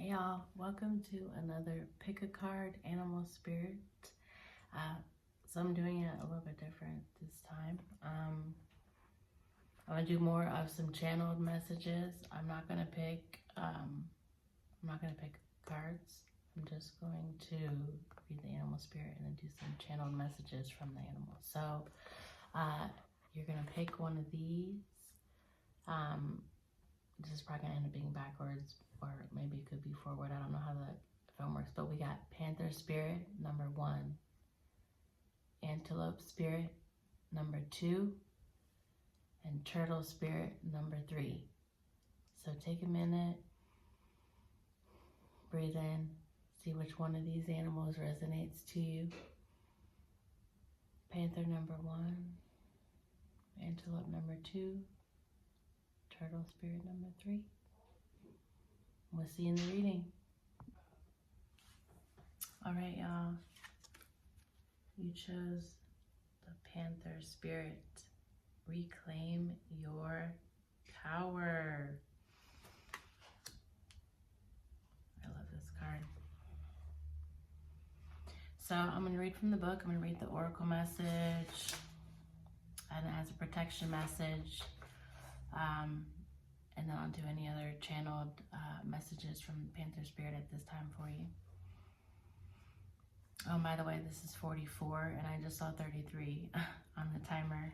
Hey y'all, welcome to another pick a card animal spirit. So I'm doing it a little bit different this time. I'm gonna do more of some channeled messages. I'm not gonna pick cards. I'm just going to read the animal spirit and then do some channeled messages from the animal. So you're gonna pick one of these. This is probably gonna end up being backwards, or maybe it could be forward. I don't know how the film works, but we got Panther Spirit number 1, Antelope Spirit number 2, and Turtle Spirit number 3. So take a minute, breathe in, see which one of these animals resonates to you. Panther number 1, Antelope number 2, Turtle Spirit number 3. We'll see you in the reading. All right, y'all. You chose the Panther Spirit. Reclaim your power. I love this card. So I'm going to read from the book. I'm going to read the oracle message, and it has a protection message. And then I'll do any other channeled messages from Panther Spirit at this time for you. Oh, by the way, this is 44, and I just saw 33 on the timer.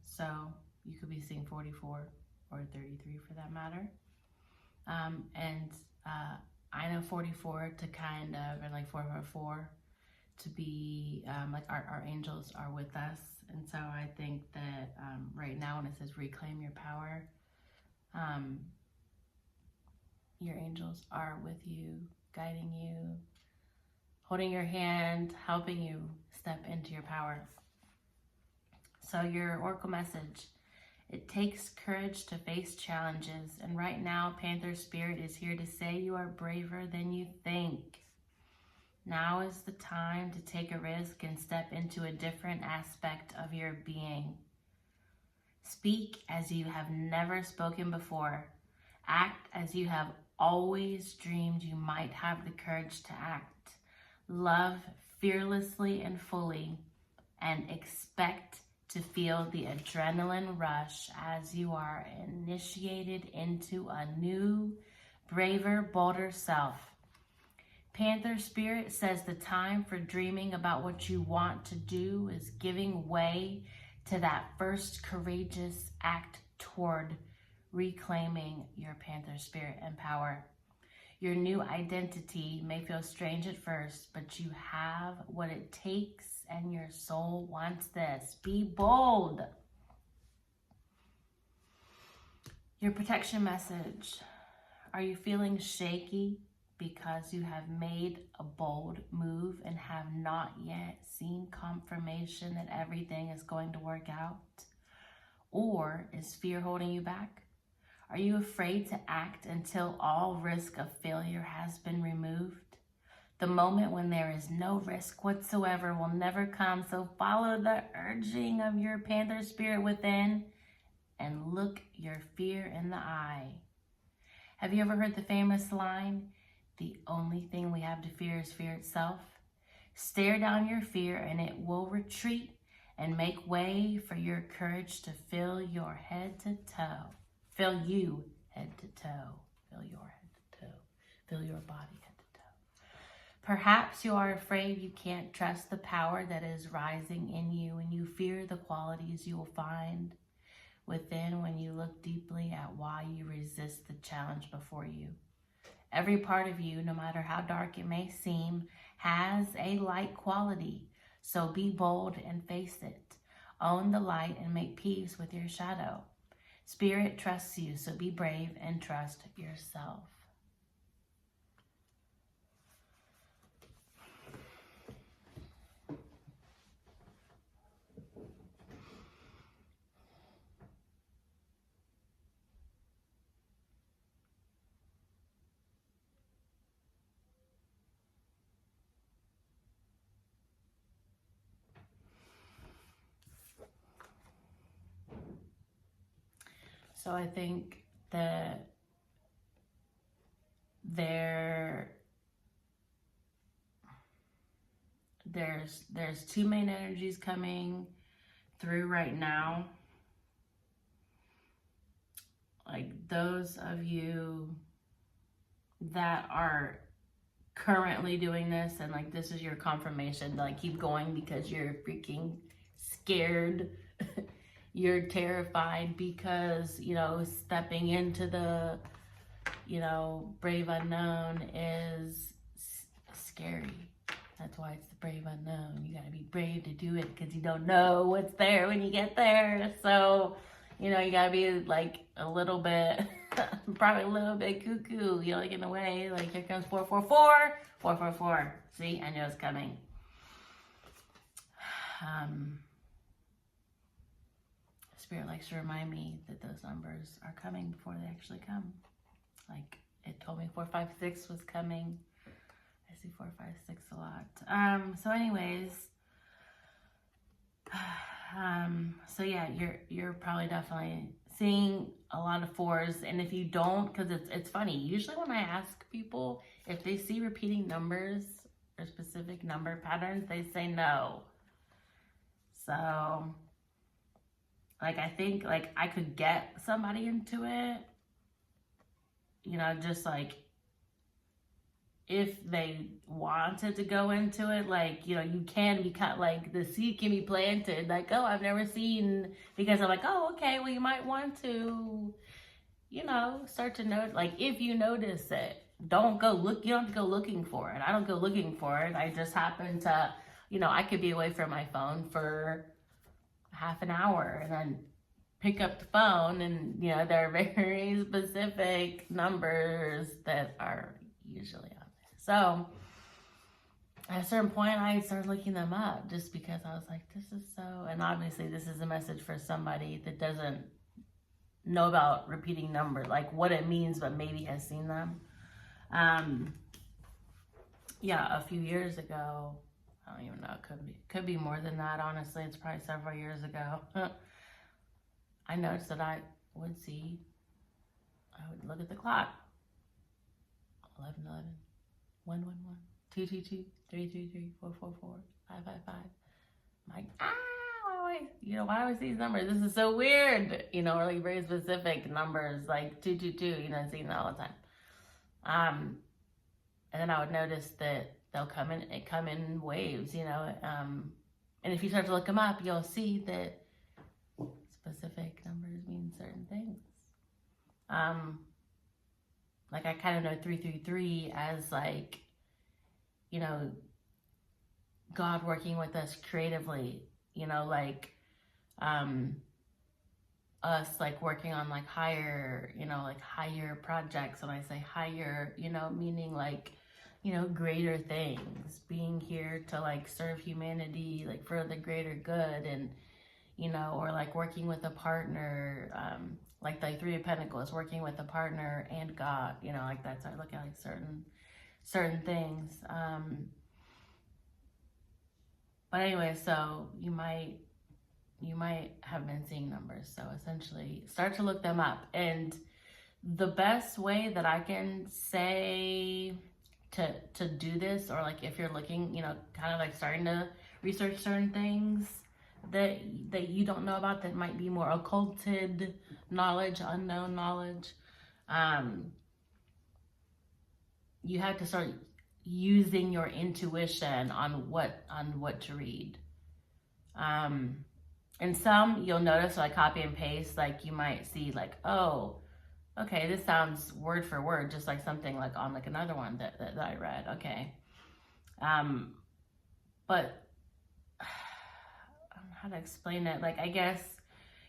So you could be seeing 44 or 33 for that matter. I know 44 to kind of, and like 444 to be like our angels are with us. And so I think that right now when it says reclaim your power, your angels are with you, guiding you, holding your hand, helping you step into your power. So your oracle message: it takes courage to face challenges, and right now Panther Spirit is here to say you are braver than you think. Now is the time to take a risk and step into a different aspect of your being. Speak as you have never spoken before. Act as you have always dreamed you might have the courage to act. Love fearlessly and fully, and expect to feel the adrenaline rush as you are initiated into a new, braver, bolder self. Panther Spirit says the time for dreaming about what you want to do is giving way to that first courageous act toward reclaiming your Panther Spirit and power. Your new identity may feel strange at first, but you have what it takes, and your soul wants this. Be bold. Your protection message: are you feeling shaky because you have made a bold move and have not yet seen confirmation that everything is going to work out? Or is fear holding you back? Are you afraid to act until all risk of failure has been removed? The moment when there is no risk whatsoever will never come, so follow the urging of your Panther Spirit within and look your fear in the eye. Have you ever heard the famous line, "The only thing we have to fear is fear itself"? Stare down your fear and it will retreat and make way for your courage to fill your head to toe. Fill you head to toe. Fill your head to toe. Fill your body head to toe. Perhaps you are afraid you can't trust the power that is rising in you, and you fear the qualities you will find within when you look deeply at why you resist the challenge before you. Every part of you, no matter how dark it may seem, has a light quality. So be bold and face it. Own the light and make peace with your shadow. Spirit trusts you, so be brave and trust yourself. So I think that there's two main energies coming through right now. Like those of you that are currently doing this, and like this is your confirmation to like keep going because you're freaking scared. You're terrified because, you know, stepping into the, you know, brave unknown is scary. That's why it's the brave unknown. You gotta be brave to do it because you don't know what's there when you get there. So, you know, you gotta be like a little bit, probably a little bit cuckoo, you know, like in a way, like here comes 444, 444. See, I know it's coming. Spirit likes to remind me that those numbers are coming before they actually come. Like it told me 456 was coming. I see 456 a lot. So anyways, so yeah, you're probably definitely seeing a lot of fours. And if you don't, because it's funny, usually when I ask people if they see repeating numbers or specific number patterns, they say no. So like I think like I could get somebody into it, you know, just like if they wanted to go into it, like, you know, you can be cut, like the seed can be planted, like, oh, I've never seen, because I'm like, oh, okay, well, you might want to, you know, start to note, like, if you notice it, don't go look, you don't have to go looking for it. I don't go looking for it. I just happen to, you know, I could be away from my phone for half an hour and then pick up the phone and, you know, there are very specific numbers that are usually on there. So at a certain point, I started looking them up just because I was like, this is so, and obviously this is a message for somebody that doesn't know about repeating numbers, like what it means, but maybe has seen them. Yeah, a few years ago, I don't even know, it could be more than that, honestly. It's probably several years ago. I noticed that I would look at the clock. 11:11, 1:11, 2:22, 3:33, 4:44, 5:55. I'm like, why do I see these numbers? This is so weird. You know, or like very specific numbers, like 222, you know, I'm seeing that all the time. And then I would notice that they'll come in waves, you know. And if you start to look them up, you'll see that specific numbers mean certain things. Like I kind of know 333 as like, you know, God working with us creatively, you know, like us like working on like higher, you know, like higher projects. When I say higher, you know, meaning like, you know, greater things, being here to like serve humanity, like for the greater good, and, you know, or like working with a partner, like the Three of Pentacles, working with a partner and God, you know, like that's, I look at like certain things. But anyway, so you might have been seeing numbers. So essentially start to look them up. And the best way that I can say to do this, or like if you're looking, you know, kind of like starting to research certain things that you don't know about, that might be more occulted knowledge, unknown knowledge, you have to start using your intuition on what to read. And some you'll notice, like copy and paste, like you might see like, oh, okay, this sounds word for word, just like something like on like another one that I read. Okay. But I don't know how to explain it. Like, I guess,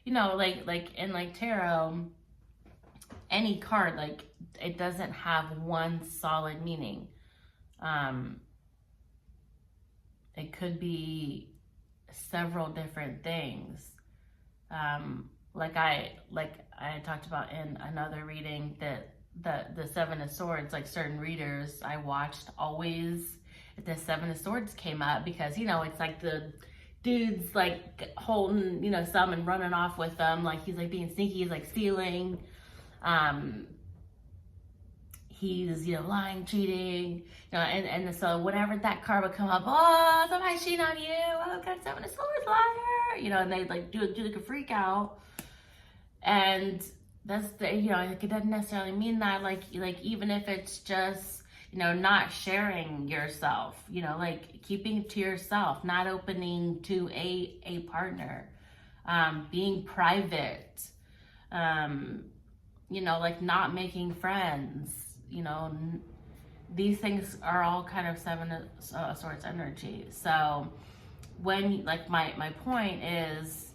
you know, like in like tarot, any card, like it doesn't have one solid meaning. It could be several different things. Like I talked about in another reading, that the Seven of Swords, like certain readers I watched, always the Seven of Swords came up, because, you know, it's like the dude's like holding, you know, some and running off with them, like he's like being sneaky, he's like stealing. he's, lying, cheating, and so whenever that card would come up, oh, somebody's cheating on you, oh, God, Seven of Swords, liar, and they like do like a freak out. And that's the, like, it doesn't necessarily mean that, like even if it's just, not sharing yourself, like keeping to yourself, not opening to a partner, being private, like not making friends, these things are all kind of Seven of Swords energy. So when, like, my point is,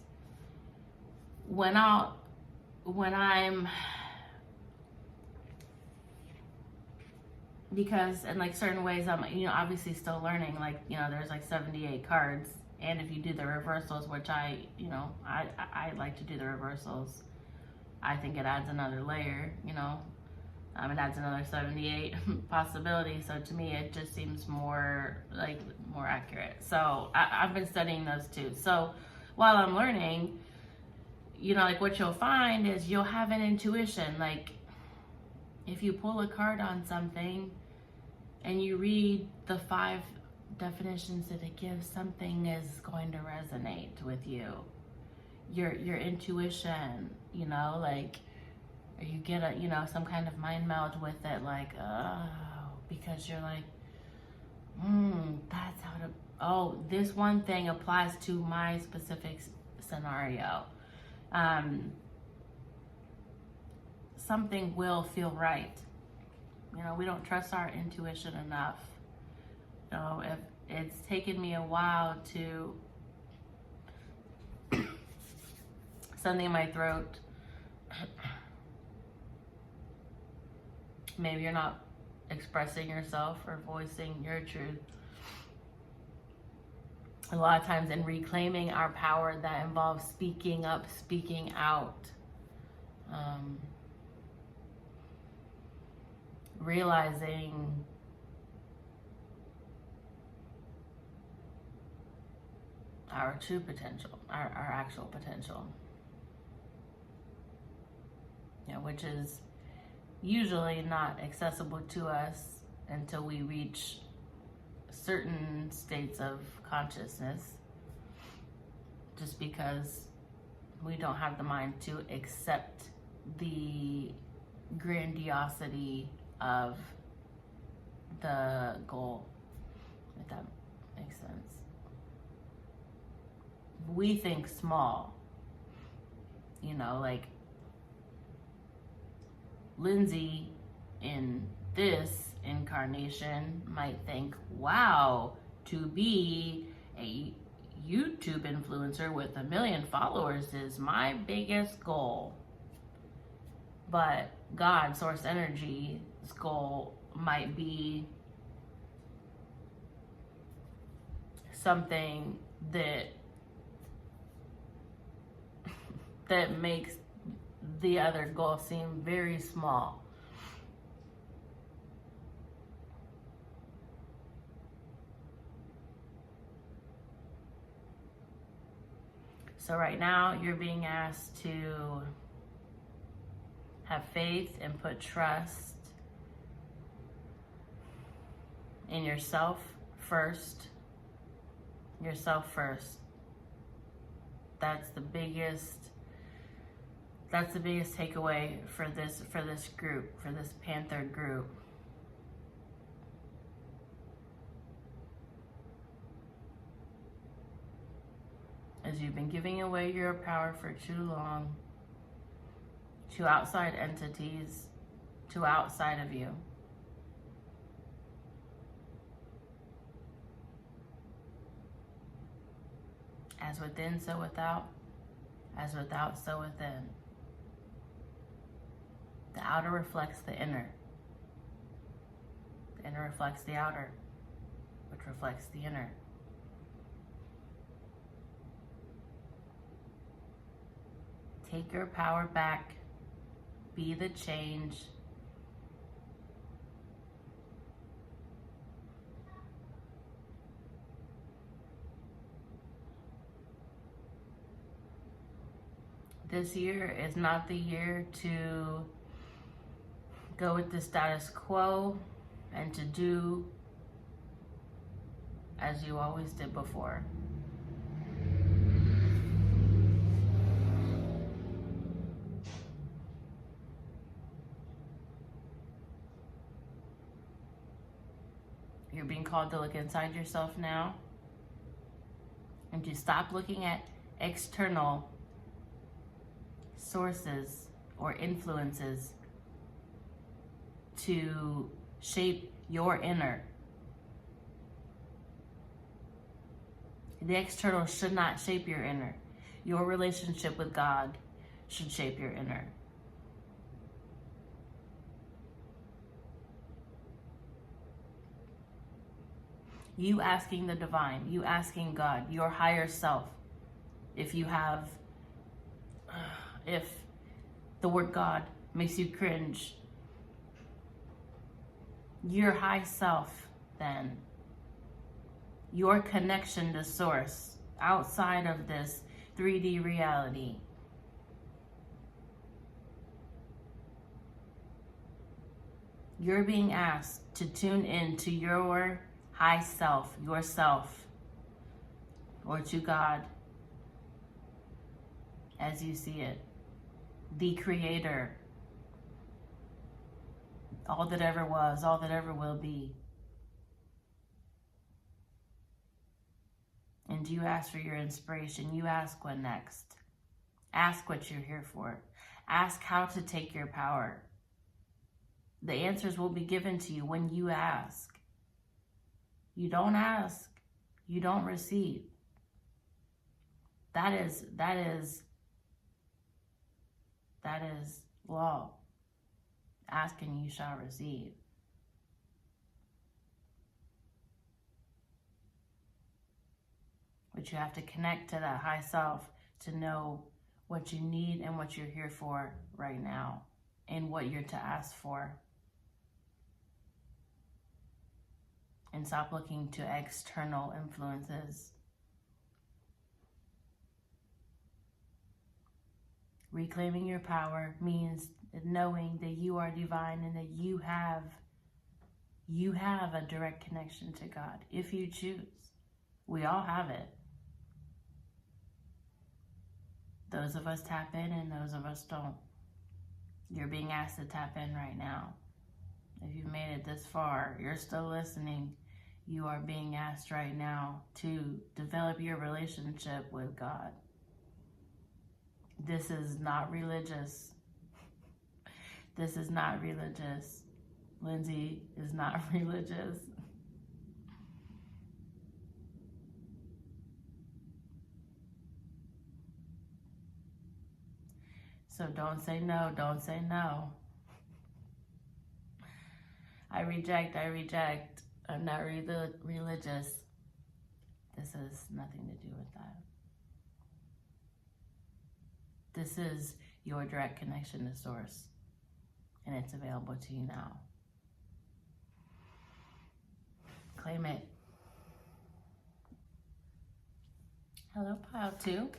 when I'm, because in like certain ways I'm, obviously still learning, like, there's like 78 cards, and if you do the reversals, which I like to do the reversals, I think it adds another layer, it adds another 78 possibilities. So to me, it just seems more accurate. So I've been studying those too. So while I'm learning, like what you'll find is you'll have an intuition. Like if you pull a card on something and you read the 5 definitions that it gives, something is going to resonate with you. Your intuition, like, or you get a, some kind of mind meld with it, like, oh, because you're like, that's how to, oh, this one thing applies to my specific scenario. Something will feel right. We don't trust our intuition enough. If it's taken me a while to, something in my throat, maybe you're not expressing yourself or voicing your truth. A lot of times in reclaiming our power, that involves speaking up, speaking out, realizing our true potential, our actual potential, which is usually not accessible to us until we reach certain states of consciousness, just because we don't have the mind to accept the grandiosity of the goal, if that makes sense. We think small, like Lindsay in this incarnation might think, wow, to be a YouTube influencer with 1 million followers is my biggest goal. But God, Source Energy's goal might be something that makes the other goal seem very small. So right now you're being asked to have faith and put trust in yourself first. Yourself first. That's the biggest takeaway for this group, for this Panther group. As you've been giving away your power for too long to outside entities, to outside of you. As within, so without. As without, so within. The outer reflects the inner. The inner reflects the outer, which reflects the inner. Take your power back. Be the change. This year is not the year to go with the status quo and to do as you always did before. You're being called to look inside yourself now and to stop looking at external sources or influences to shape your inner. The external should not shape your inner. Your relationship with God should shape your inner. You asking the divine, you asking God, your higher self, if the word God makes you cringe, your high self then, your connection to source outside of this 3D reality. You're being asked to tune in to your high self, yourself, or to God as you see it, the creator, all that ever was, all that ever will be. And you ask for your inspiration. You ask what next. Ask what you're here for. Ask how to take your power. The answers will be given to you when you ask. You don't ask, you don't receive. That is law. Ask and you shall receive. But you have to connect to that high self to know what you need and what you're here for right now and what you're to ask for. And stop looking to external influences. Reclaiming your power means knowing that you are divine and that you have a direct connection to God if you choose. We all have it. Those of us tap in and those of us don't. You're being asked to tap in right now. If you've made it this far, you're still listening. You are being asked right now to develop your relationship with God. This is not religious. This is not religious. Lindsay is not religious. So don't say no, don't say no. I reject. I'm not religious. This has nothing to do with that. This is your direct connection to source, and it's available to you now. Claim it. Hello, pile 2.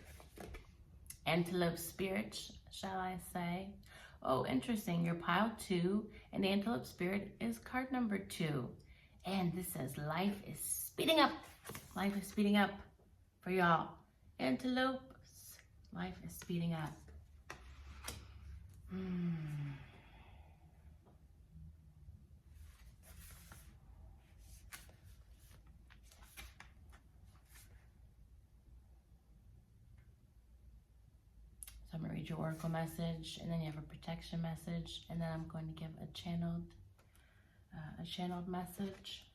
Antelope spirit, shall I say? Oh, interesting. Your pile 2 and antelope spirit is card number 2. And this says life is speeding up. Life is speeding up for y'all. Antelopes, life is speeding up. So I'm going to read your oracle message, and then you have a protection message, and then I'm going to give a channeled message.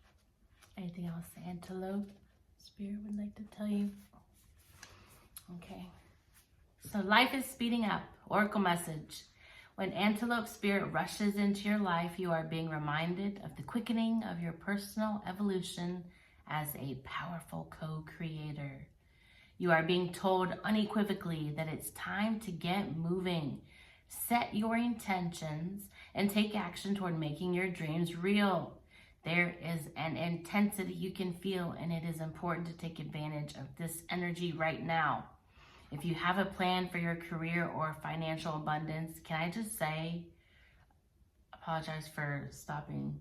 Anything else the antelope spirit would like to tell you? Okay. So life is speeding up. Oracle message. When antelope spirit rushes into your life, you are being reminded of the quickening of your personal evolution as a powerful co-creator. You are being told unequivocally that it's time to get moving. Set your intentions and take action toward making your dreams real. There is an intensity you can feel, and it is important to take advantage of this energy right now. If you have a plan for your career or financial abundance, can I just say, apologize for stopping.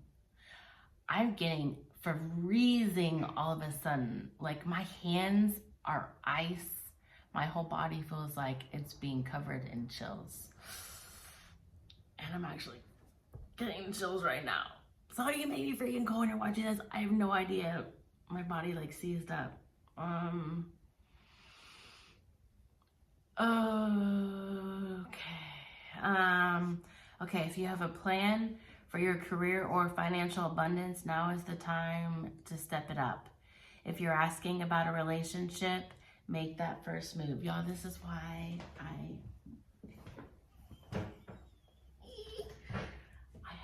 I'm getting freezing all of a sudden. Like my hands are ice. My whole body feels like it's being covered in chills. And I'm actually getting chills right now. So you may be freaking cold and you're watching this. I have no idea. My body like seized up. Okay, if you have a plan for your career or financial abundance, now is the time to step it up. If you're asking about a relationship, make that first move. Y'all, this is why I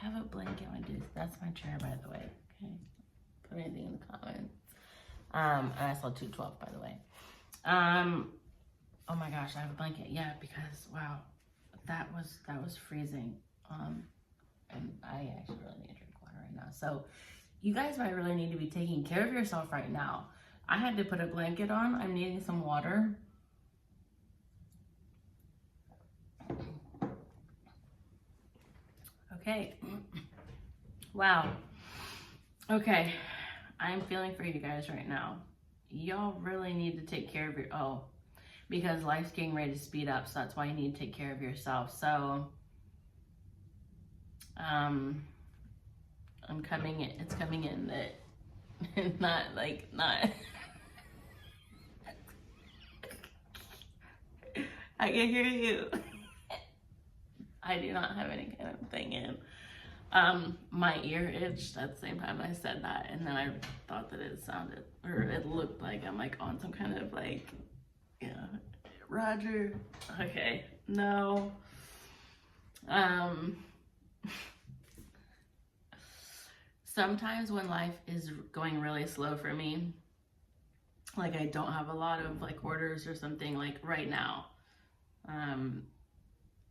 have a blanket on dude. That's my chair, by the way. Okay. Put anything in the comments. And I saw 212, by the way. Oh my gosh, I have a blanket. Yeah, because wow, that was freezing. And I actually really need to drink water right now. So you guys might really need to be taking care of yourself right now. I had to put a blanket on. I'm needing some water. Okay. Wow. Okay. I'm feeling for you guys right now. Y'all really need to take care of your, because life's getting ready to speed up. So that's why you need to take care of yourself. So, it's coming in that, not, I can hear you. I do not have any kind of thing in. My ear itched at the same time I said that, and then I thought that it sounded, or it looked like I'm like on some kind of like, yeah, Roger. Okay, no. Sometimes when life is going really slow for me, like I don't have a lot of like orders or something, like right now,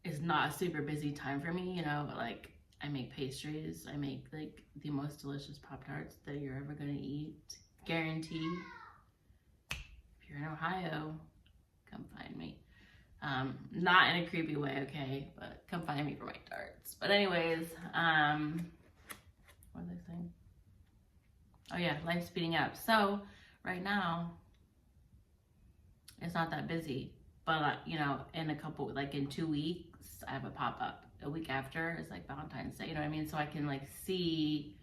is not a super busy time for me, you know, but like I make pastries, I make like the most delicious Pop-Tarts that you're ever gonna eat, guaranteed. If you're in Ohio, come find me. Not in a creepy way, okay, but come find me for my tarts. But anyways, what was I saying? Oh yeah, life's speeding up. So right now, it's not that busy, but you know, in a couple, like in 2 weeks, I have a pop-up. A week after is like Valentine's Day, you know what I mean? So I can like see,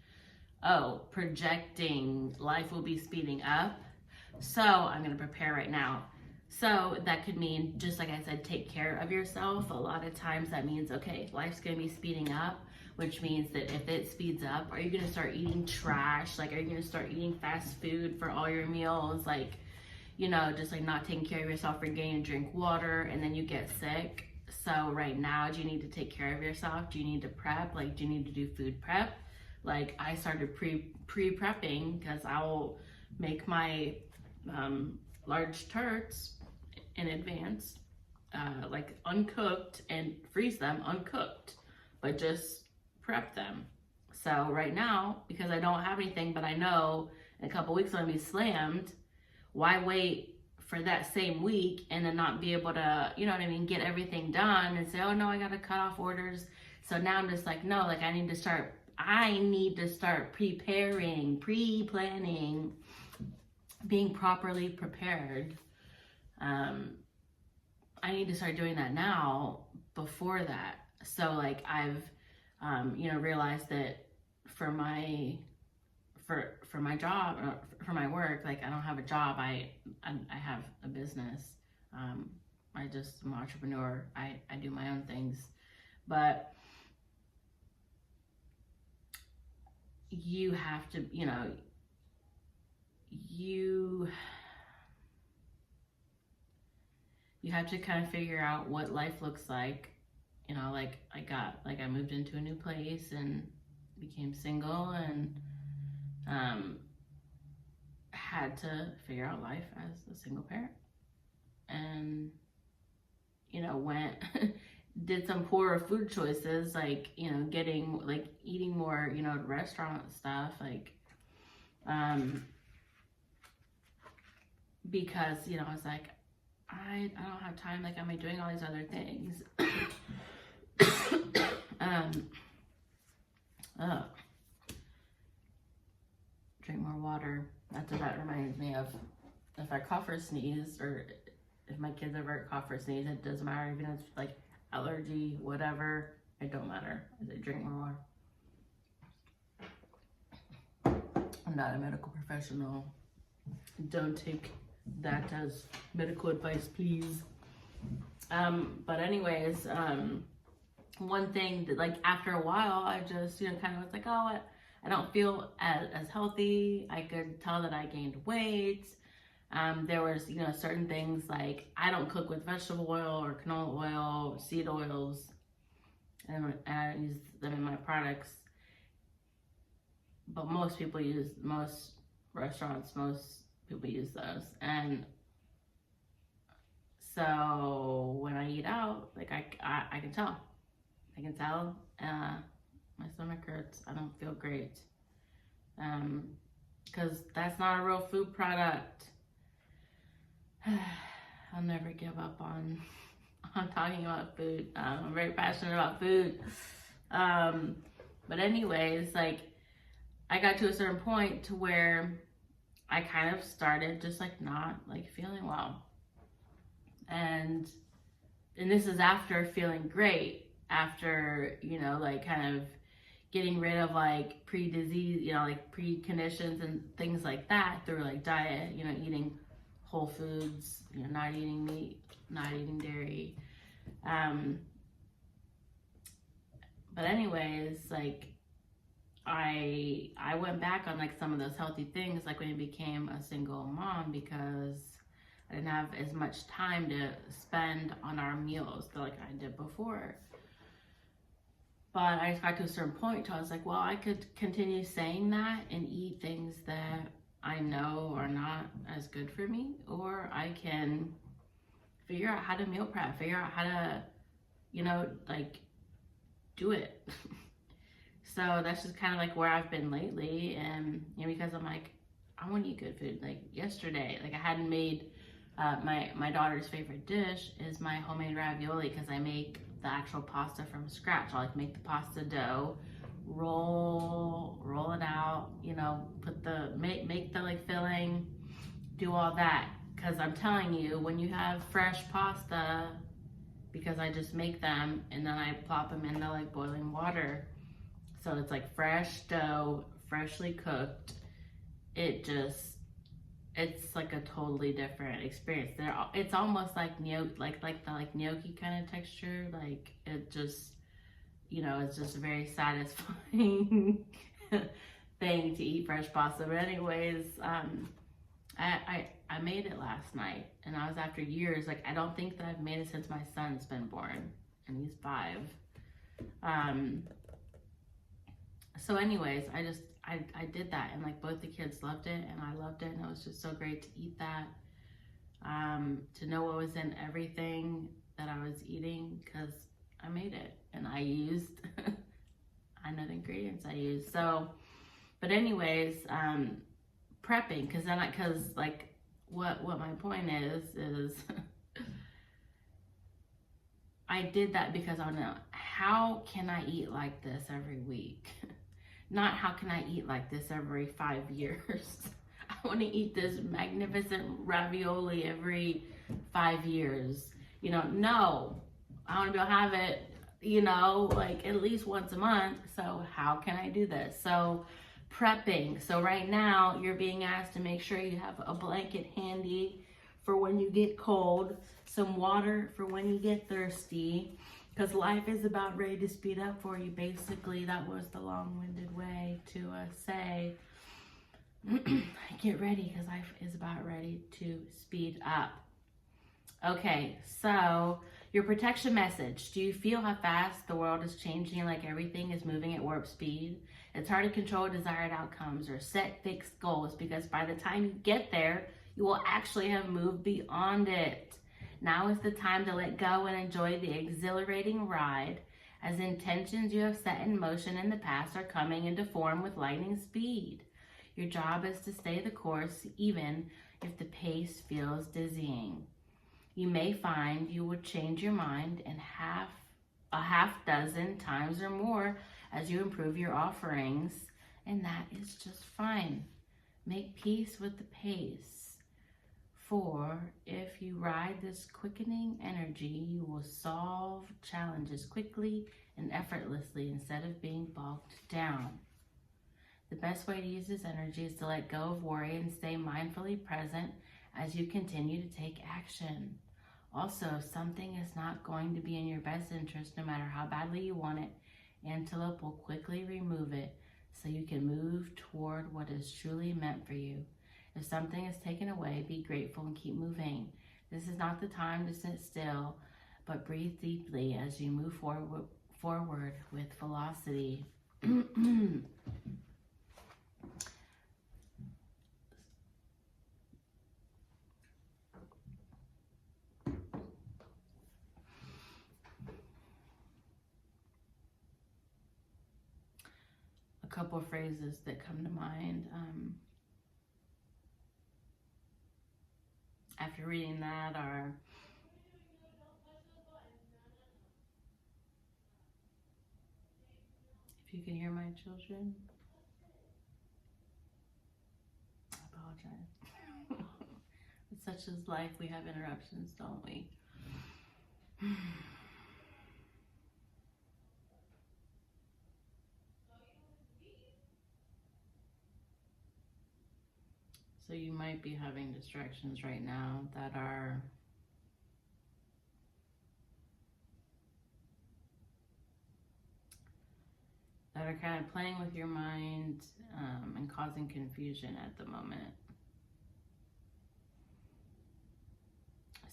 projecting life will be speeding up. So I'm gonna prepare right now. So that could mean, just like I said, take care of yourself. A lot of times that means, okay, life's gonna be speeding up, which means that if it speeds up, are you gonna start eating trash? Like, are you gonna start eating fast food for all your meals? Like, you know, just like not taking care of yourself, forgetting to drink water, and then you get sick. So right now, do you need to take care of yourself? Do you need to prep? Like, do you need to do food prep? Like, I started pre-prepping because I will make my large tarts in advance, like uncooked, and freeze them uncooked, but just prep them. So right now, because I don't have anything, but I know in a couple weeks I'm gonna be slammed, why wait for that same week and then not be able to, you know what I mean, get everything done and say, oh no, I gotta cut off orders. So now I'm just like, no, like I need to start preparing, pre-planning, being properly prepared. I need to start doing that now before that. So like I've, realized that for my job, for my work, like I don't have a job. I have a business. I just am an entrepreneur. I do my own things, but you have to, you have to kind of figure out what life looks like. You know, like I moved into a new place and became single and had to figure out life as a single parent. And, did some poorer food choices, like, eating more, restaurant stuff, like, because, I was like, I don't have time, like, am I doing all these other things? Ugh. Drink more water. That's what that reminds me of. If I cough or sneeze, or if my kids ever cough or sneeze, it doesn't matter. Even if it's like allergy, whatever, it don't matter. I say drink more water. I'm not a medical professional. Don't take that as medical advice, please. But anyways, one thing that, like, after a while, I just, kind of was like, oh, I don't feel as healthy. I could tell that I gained weight. There was, certain things like I don't cook with vegetable oil or canola oil, seed oils, and I use them in my products. But most restaurants, most people use those. And so when I eat out, like I can tell. I can tell my stomach hurts. I don't feel great. Because that's not a real food product. I'll never give up on talking about food. I'm very passionate about food. But anyways, like, I got to a certain point to where I kind of started just like not like feeling well. And this is after feeling great, after, like kind of getting rid of like pre-disease, like pre-conditions and things like that through like diet, eating whole foods, not eating meat, not eating dairy. But anyways, like I went back on like some of those healthy things, like when I became a single mom, because I didn't have as much time to spend on our meals like I did before. But I just got to a certain point where I was like, well, I could continue saying that and eat things that I know are not as good for me, or I can figure out how to meal prep, figure out how to, like do it. So that's just kind of like where I've been lately. And because I'm like, I want to eat good food. Like yesterday, like I hadn't made my daughter's favorite dish is my homemade ravioli, because I make the actual pasta from scratch. I like make the pasta dough, roll it out, make the like filling, do all that. Because I'm telling you, when you have fresh pasta, because I just make them and then I plop them in the like boiling water, so it's like fresh dough, freshly cooked. It's like a totally different experience. It's almost like the gnocchi kind of texture. Like it just, it's just a very satisfying thing to eat fresh pasta. But anyways, I made it last night, and I was after years. Like I don't think that I've made it since my son's been born, and he's 5. So anyways, I did that, and like both the kids loved it and I loved it, and it was just so great to eat that, to know what was in everything that I was eating, because I made it and I used I know the ingredients I used. So, but anyways, prepping, because like what my point is I did that because I know, how can I eat like this every week? Not how can I eat like this every 5 years. I want to eat this magnificent ravioli every 5 years. No, I want to be able to have it, like at least once a month. So how can I do this? So prepping. So right now you're being asked to make sure you have a blanket handy for when you get cold, some water for when you get thirsty, because life is about ready to speed up for you. Basically, that was the long-winded way to say, get ready, because life is about ready to speed up. Okay, so your protection message. Do you feel how fast the world is changing, like everything is moving at warp speed? It's hard to control desired outcomes or set fixed goals, because by the time you get there, you will actually have moved beyond it. Now is the time to let go and enjoy the exhilarating ride, as intentions you have set in motion in the past are coming into form with lightning speed. Your job is to stay the course, even if the pace feels dizzying. You may find you will change your mind in a half dozen times or more as you improve your offerings, and that is just fine. Make peace with the pace. For if you ride this quickening energy, you will solve challenges quickly and effortlessly instead of being bogged down. The best way to use this energy is to let go of worry and stay mindfully present as you continue to take action. Also, if something is not going to be in your best interest, no matter how badly you want it, Antelope will quickly remove it so you can move toward what is truly meant for you. If something is taken away, be grateful and keep moving. This is not the time to sit still, but breathe deeply as you move forward with velocity. A couple of phrases that come to mind. After reading that are, if you can hear my children, I apologize. It's such as life, we have interruptions, don't we? So you might be having distractions right now that are kind of playing with your mind and causing confusion at the moment.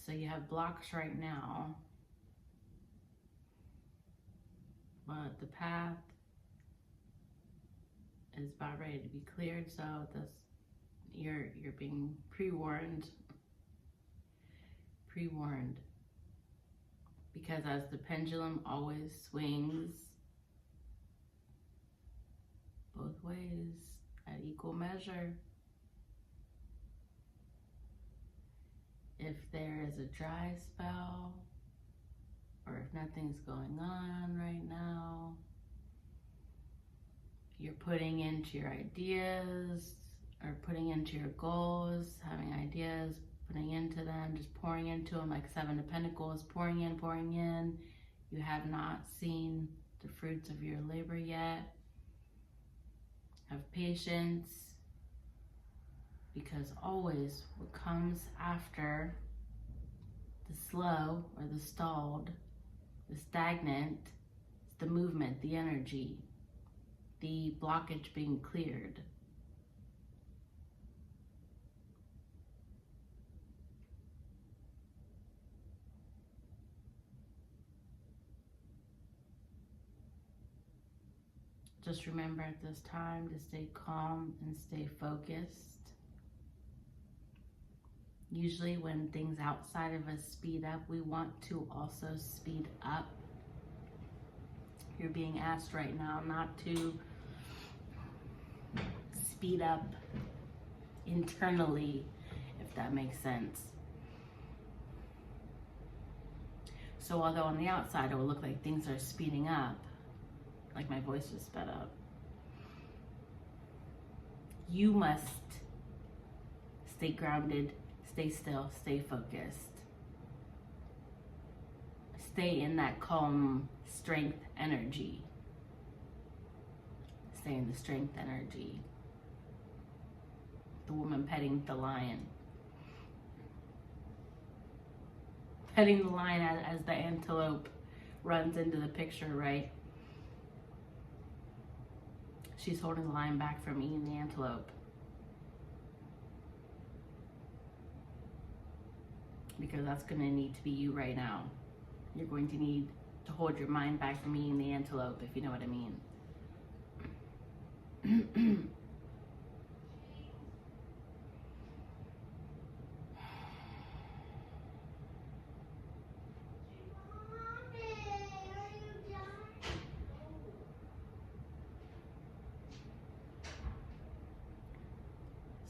So you have blocks right now, but the path is about ready to be cleared. So you're being pre-warned, because as the pendulum always swings both ways at equal measure, if there is a dry spell or if nothing's going on right now, you're putting into your ideas or putting into your goals, having ideas, putting into them, just pouring into them like Seven of Pentacles, pouring in. You have not seen the fruits of your labor yet. Have patience, because always what comes after the slow or the stalled, the stagnant, is the movement, the energy, the blockage being cleared. Just remember at this time to stay calm and stay focused. Usually when things outside of us speed up, we want to also speed up. You're being asked right now not to speed up internally, if that makes sense. So although on the outside it will look like things are speeding up, like my voice just sped up, you must stay grounded, stay still, stay focused. Stay in that calm strength energy. Stay in the strength energy. The woman petting the lion. Petting the lion as the antelope runs into the picture, right? She's holding the lion back from eating the antelope. Because that's going to need to be you right now. You're going to need to hold your mind back from eating the antelope, if you know what I mean.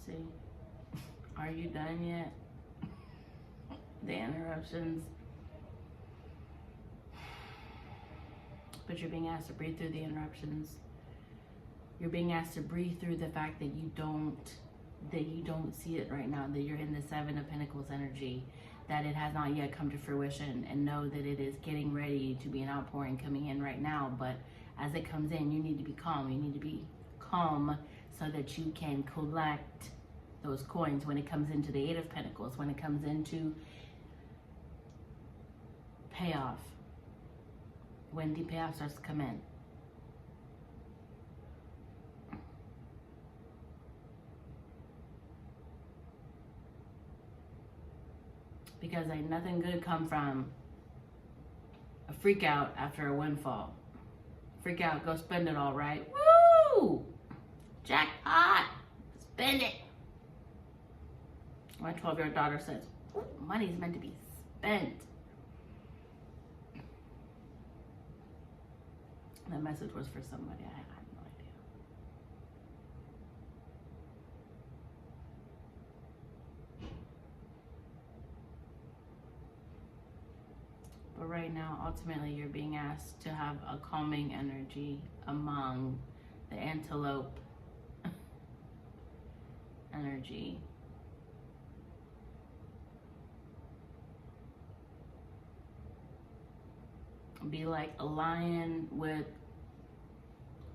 See, are you done yet? The interruptions. but you're being asked to breathe through the interruptions. You're being asked to breathe through the fact that you don't see it right now, that you're in the Seven of Pentacles energy, that it has not yet come to fruition, and know that it is getting ready to be an outpouring coming in right now. But as it comes in, you need to be calm. You need to be calm so that you can collect those coins when it comes into the Eight of Pentacles, when it comes into payoff, when the payoff starts to come in. Because ain't nothing good come from a freak out after a windfall. Freak out, go spend it all, right? Woo! Jackpot! Spend it! My 12-year-old daughter says, money's meant to be spent. That message was for somebody. I have no idea. But right now, ultimately, you're being asked to have a calming energy among the antelope energy. Be like a lion with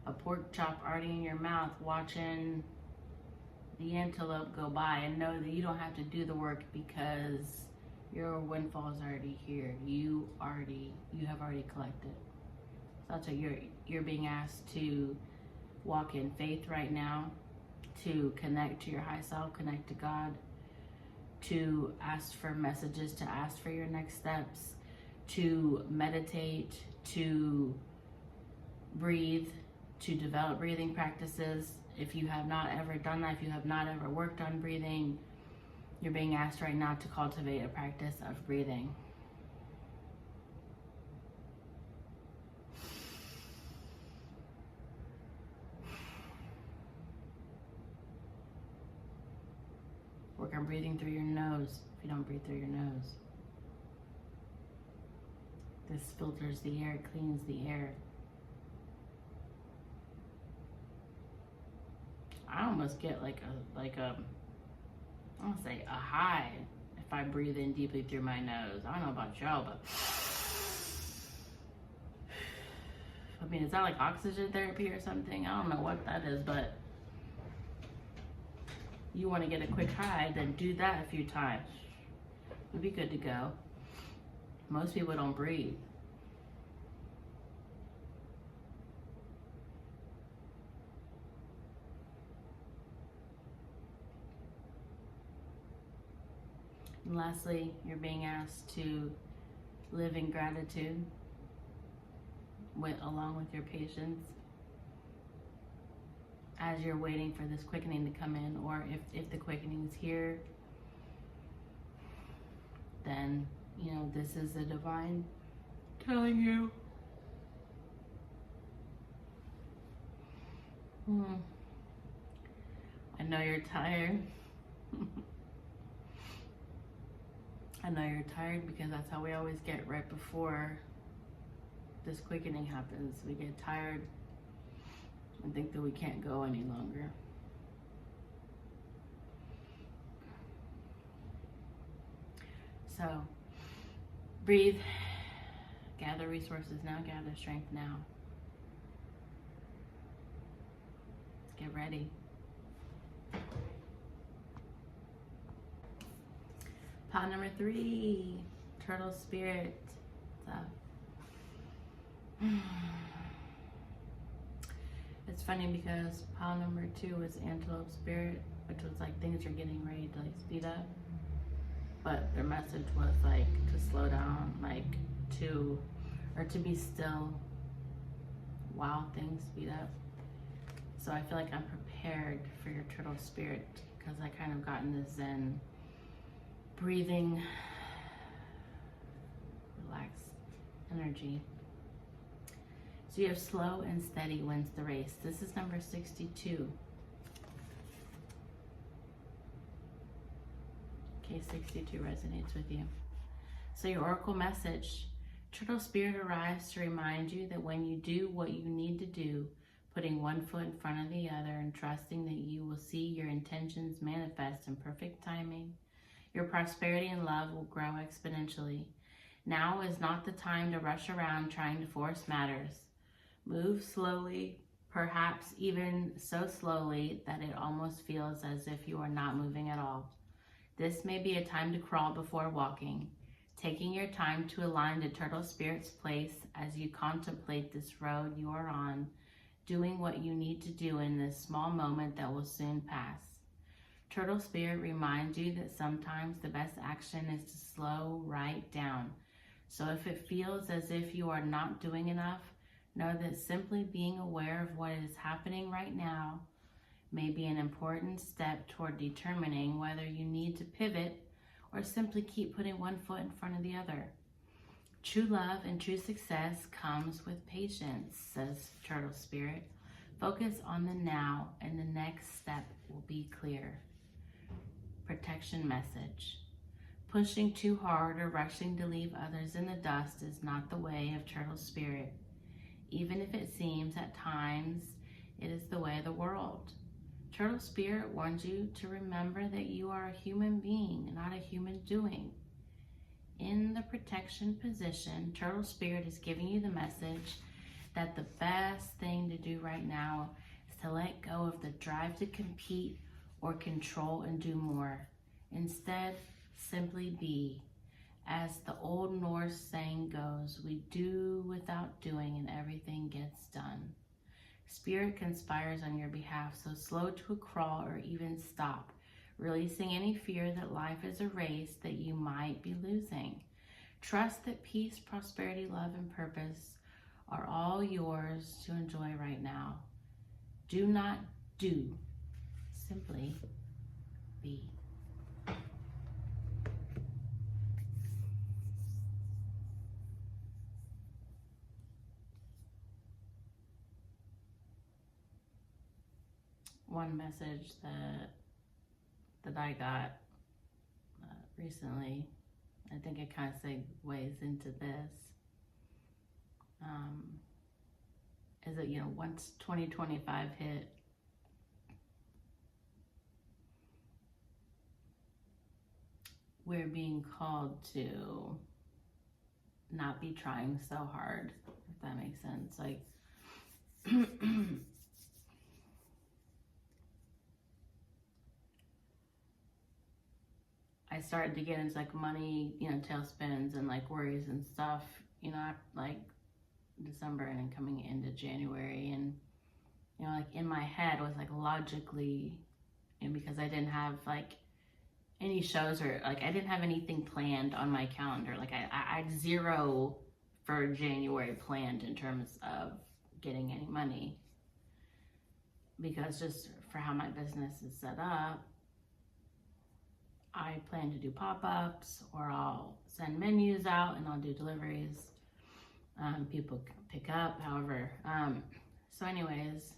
a pork chop already in your mouth, watching the antelope go by, and know that you don't have to do the work because your windfall is already here. You have already collected. So that's what you're being asked to walk in faith right now, to connect to your high self, connect to God, to ask for messages, to ask for your next steps, to meditate, to breathe, to develop breathing practices. If you have not ever done that, if you have not ever worked on breathing, you're being asked right now to cultivate a practice of breathing. Work on breathing through your nose if you don't breathe through your nose. This filters the air, cleans the air. I almost get like a I want to say a high if I breathe in deeply through my nose. I don't know about y'all, but I mean, is that like oxygen therapy or something? I don't know what that is, but you want to get a quick high, then do that a few times. You'll be good to go. Most people don't breathe. And lastly, you're being asked to live in gratitude along with your patience as you're waiting for this quickening to come in, or if the quickening is here, then you know this is the divine telling you. I know you're tired. I know you're tired because that's how we always get right before this quickening happens. We get tired and think that we can't go any longer. So breathe, gather resources now, gather strength now. Get ready. Pile number 3, turtle spirit. What's up? It's funny because pile number 2 was antelope spirit, which was like things are getting ready to like speed up. But their message was like to slow down, like to be still while things speed up. So I feel like I'm prepared for your turtle spirit because I kind of got in this Zen breathing, relaxed energy. So you have slow and steady wins the race. This is number 62. Okay, 62 resonates with you. So your oracle message, Turtle Spirit arrives to remind you that when you do what you need to do, putting one foot in front of the other and trusting that you will see your intentions manifest in perfect timing, your prosperity and love will grow exponentially. Now is not the time to rush around trying to force matters. Move slowly, perhaps even so slowly that it almost feels as if you are not moving at all. This may be a time to crawl before walking, taking your time to align to Turtle Spirit's place as you contemplate this road you are on, doing what you need to do in this small moment that will soon pass. Turtle Spirit reminds you that sometimes the best action is to slow right down. So if it feels as if you are not doing enough, know that simply being aware of what is happening right now may be an important step toward determining whether you need to pivot or simply keep putting one foot in front of the other. True love and true success comes with patience, says Turtle Spirit. Focus on the now and the next step will be clear. Protection message. Pushing too hard or rushing to leave others in the dust is not the way of Turtle Spirit. Even if it seems at times it is the way of the world. Turtle Spirit wants you to remember that you are a human being, not a human doing. In the protection position, Turtle Spirit is giving you the message that the best thing to do right now is to let go of the drive to compete or control and do more. Instead, simply be. As the old Norse saying goes, we do without doing and everything gets done. Spirit conspires on your behalf, so slow to a crawl or even stop, releasing any fear that life is a race that you might be losing. Trust that peace, prosperity, love, and purpose are all yours to enjoy right now. Do not do, simply be. One message that I got recently, I think it kind of segues into this, is that, once 2025 hit, we're being called to not be trying so hard, if that makes sense. Like, I started to get into like money, tailspins and like worries and stuff, like December and then coming into January. And, like in my head was like logically, and because I didn't have like any shows or like I didn't have anything planned on my calendar. Like I had zero for January planned in terms of getting any money, because just for how my business is set up, I plan to do pop-ups, or I'll send menus out and I'll do deliveries. People can pick up, however. So anyways,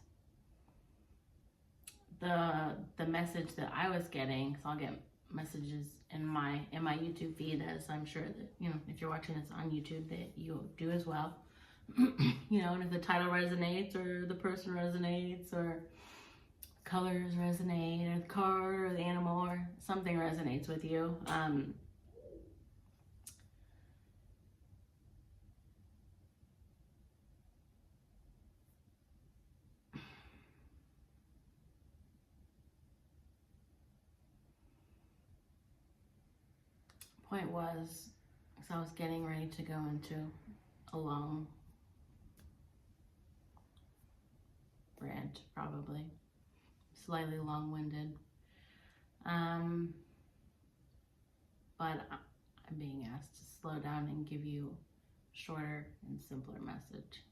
the message that I was getting, so I'll get messages in my YouTube feed, as I'm sure that, if you're watching this on YouTube, that you do as well. And if the title resonates, or the person resonates, or colors resonate, or the car or the animal or something resonates with you. Point was, so I was getting ready to go into a long rant, probably slightly long-winded, but I'm being asked to slow down and give you a shorter and simpler message.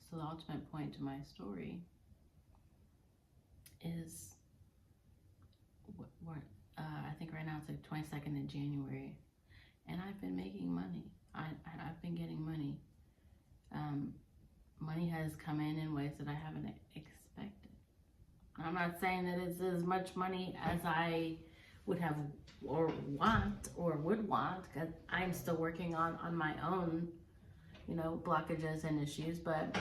So the ultimate point to my story is I think right now it's like 22nd of January, and I've been making money. I've been getting money. Money has come in ways that I haven't expected. I'm not saying that it's as much money as I would have or would want, because I'm still working on my own, you know, blockages and issues. But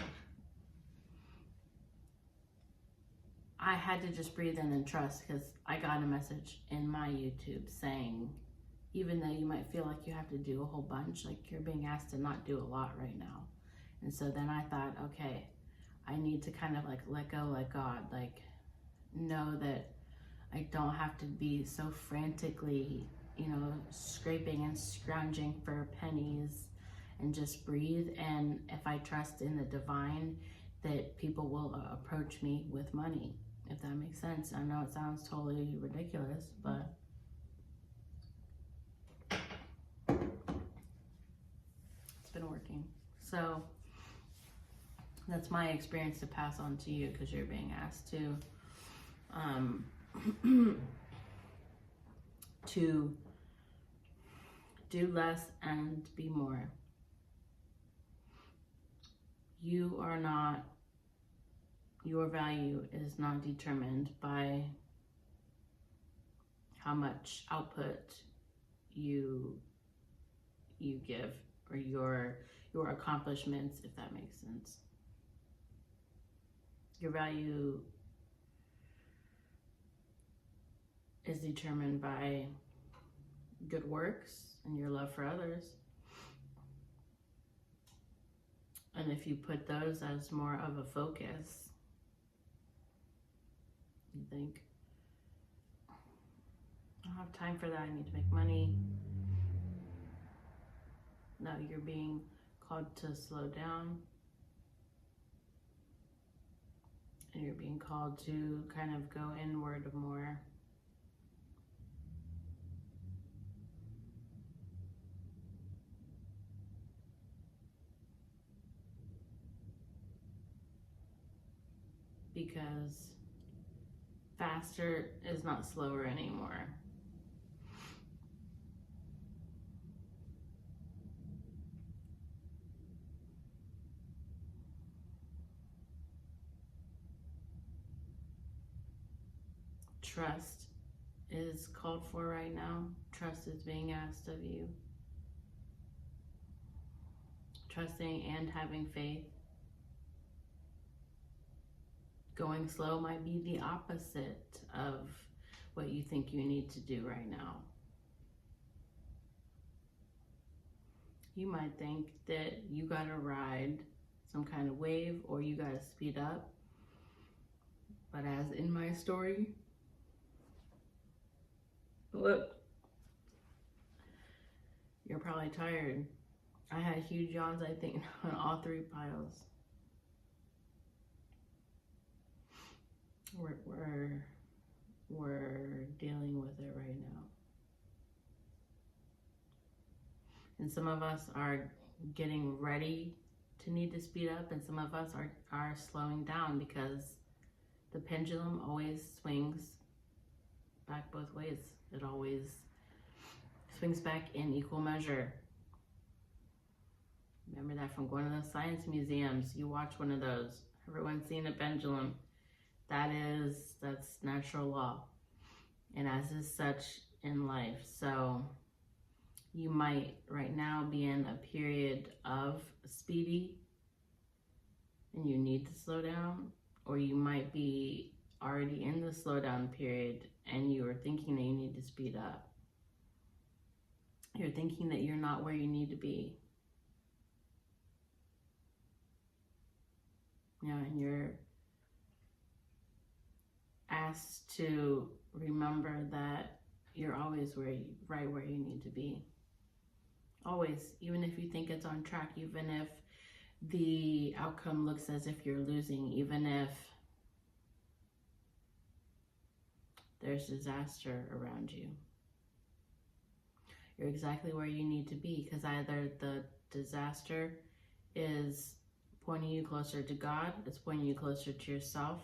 I had to just breathe in and trust, because I got a message in my YouTube saying, even though you might feel like you have to do a whole bunch, like you're being asked to not do a lot right now. And so then I thought, okay, I need to kind of like let go, let God, like know that I don't have to be so frantically, you know, scraping and scrounging for pennies, and just breathe. And if I trust in the divine, that people will approach me with money, if that makes sense. I know it sounds totally ridiculous, but it's been working. So that's my experience to pass on to you, because you're being asked to to do less and be more. You are not, your value is not determined by how much output you give, or your accomplishments, if that makes sense. Your value is determined by good works and your love for others. And if you put those as more of a focus, you think, I don't have time for that, I need to make money. No, you're being called to slow down. And you're being called to kind of go inward more. Because faster is not slower anymore. Trust is called for right now. Trust is being asked of you. Trusting and having faith. Going slow might be the opposite of what you think you need to do right now. You might think that you gotta ride some kind of wave, or you gotta speed up. But as in my story, look, you're probably tired. I had huge yawns, I think, on all three piles. We're dealing with it right now. And some of us are getting ready to need to speed up, and some of us are slowing down, because the pendulum always swings back both ways. It always swings back in equal measure. Remember that from going to the science museums. You watch one of those. Everyone's seen a pendulum. That's natural law. And as is such in life. So you might right now be in a period of speedy and you need to slow down, or you might be already in the slowdown period and you are thinking that you need to speed up. You're thinking that you're not where you need to be. You know, and you're asked to remember that you're always right where you need to be. Always, even if you think it's on track, even if the outcome looks as if you're losing, even if there's disaster around you. You're exactly where you need to be, because either the disaster is pointing you closer to God, it's pointing you closer to yourself,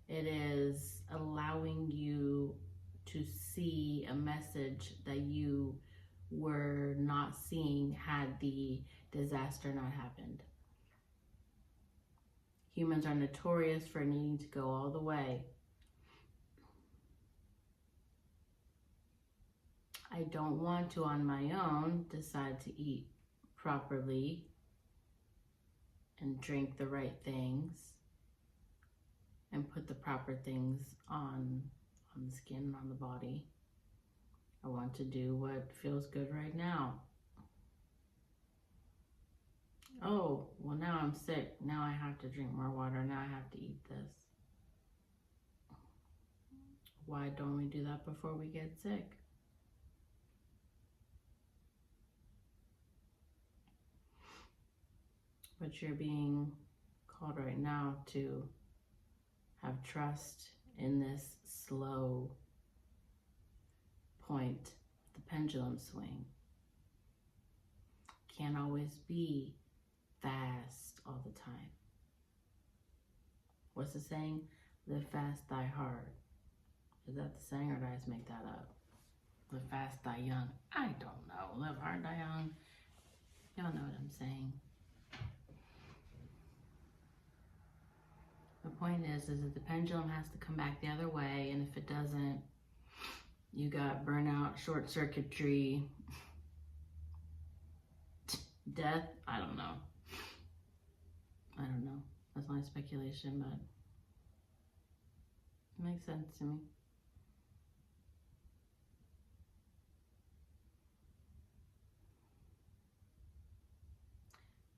it is allowing you to see a message that you were not seeing had the disaster not happened. Humans are notorious for needing to go all the way. I don't want to, on my own, decide to eat properly and drink the right things and put the proper things on the skin, on the body. I want to do what feels good right now. Oh, well, now I'm sick. Now I have to drink more water. Now I have to eat this. Why don't we do that before we get sick? But you're being called right now to have trust in this slow point, the pendulum swing. Can't always be fast all the time. What's the saying? Live fast, die hard. Is that the saying, or did I just make that up? Live fast, die young. I don't know. Live hard, die young. Y'all know what I'm saying. The point is that the pendulum has to come back the other way, and if it doesn't, you got burnout, short circuitry, death. I don't know. That's my speculation, but it makes sense to me.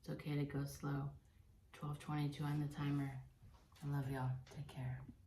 It's okay to go slow. 12:22 on the timer. I love y'all. Take care.